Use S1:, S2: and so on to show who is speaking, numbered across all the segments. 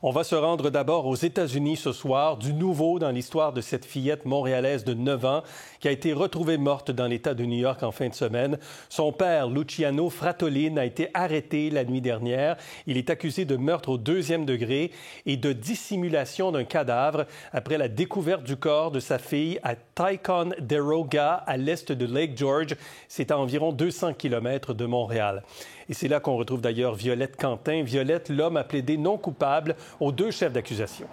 S1: On va se rendre d'abord aux États-Unis ce soir. Du nouveau dans l'histoire de cette fillette montréalaise de 9 ans qui a été retrouvée morte dans l'État de New York en fin de semaine. Son père, Luciano Fratolin, a été arrêté la nuit dernière. Il est accusé de meurtre au 2e degré et de dissimulation d'un cadavre après la découverte du corps de sa fille à Ticonderoga, à l'est de Lake George. C'est à environ 200 km de Montréal. Et c'est là qu'on retrouve d'ailleurs Violette Quentin. Violette, l'homme a plaidé non coupable aux 2 chefs d'accusation.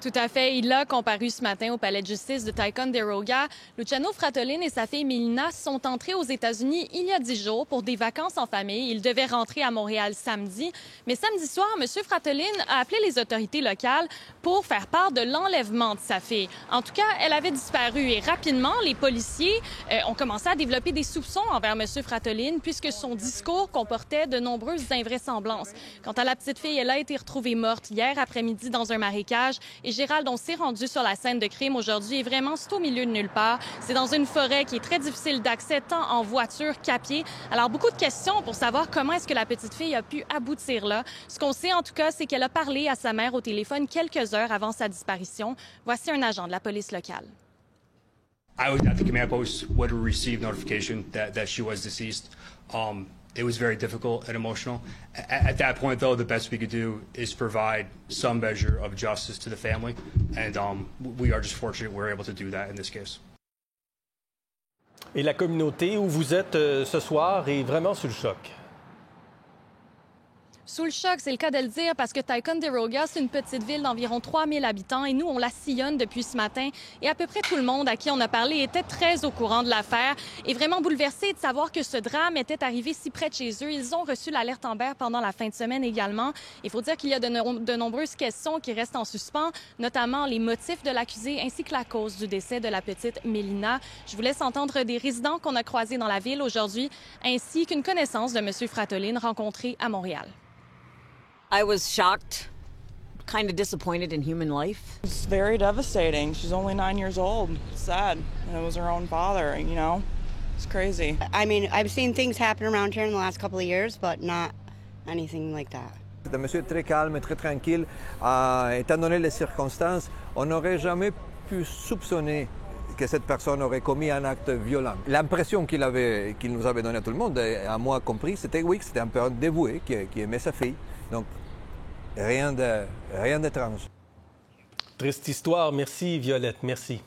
S2: Tout à fait. Il a comparu ce matin au palais de justice de Ticonderoga. Luciano Fratolin et sa fille Melina sont entrés aux États-Unis il y a 10 jours pour des vacances en famille. Ils devaient rentrer à Montréal samedi. Mais samedi soir, M. Fratolin a appelé les autorités locales pour faire part de l'enlèvement de sa fille. En tout cas, elle avait disparu et rapidement, les policiers ont commencé à développer des soupçons envers M. Fratolin puisque son discours comportait de nombreuses invraisemblances. Quant à la petite fille, elle a été retrouvée morte hier après-midi dans un marécage. Et Gérald, on s'est rendu sur la scène de crime aujourd'hui et vraiment, c'est au milieu de nulle part. C'est dans une forêt qui est très difficile d'accès, tant en voiture qu'à pied. Alors, beaucoup de questions pour savoir comment est-ce que la petite fille a pu aboutir là. Ce qu'on sait, en tout cas, c'est qu'elle a parlé à sa mère au téléphone quelques heures avant sa disparition. Voici un agent de la police locale.
S3: I was at the command post when we received notification that she was deceased. It was very difficult and emotional. At that point, though, the best we could do is provide some measure of justice to the family, and we are just fortunate we're able to do that in this case.
S1: Et la communauté où vous êtes ce soir est vraiment sous le choc.
S2: Sous le choc, c'est le cas de le dire, parce que Ticonderoga, c'est une petite ville d'environ 3000 habitants et nous, on la sillonne depuis ce matin. Et à peu près tout le monde à qui on a parlé était très au courant de l'affaire et vraiment bouleversé de savoir que ce drame était arrivé si près de chez eux. Ils ont reçu l'alerte Amber pendant la fin de semaine également. Il faut dire qu'il y a de nombreuses questions qui restent en suspens, notamment les motifs de l'accusé ainsi que la cause du décès de la petite Melina. Je vous laisse entendre des résidents qu'on a croisés dans la ville aujourd'hui, ainsi qu'une connaissance de M. Fratolin rencontré à Montréal.
S4: I was shocked, kind of disappointed in human life.
S5: It's very devastating. She's only 9 years old. It's sad. And it was her own father, you know? It's crazy.
S6: I mean, I've seen things happen around here in the last couple of years, but not anything like that.
S7: C'est un monsieur très calme, très tranquille. Étant donné les circonstances, on n'aurait jamais pu soupçonner que cette personne aurait commis un acte violent. L'impression qu'il nous avait donnée à tout le monde, à moi compris, c'était oui, que c'était un père dévoué qui aimait sa fille. Donc, rien d'étrange.
S1: Triste histoire. Merci, Violette. Merci.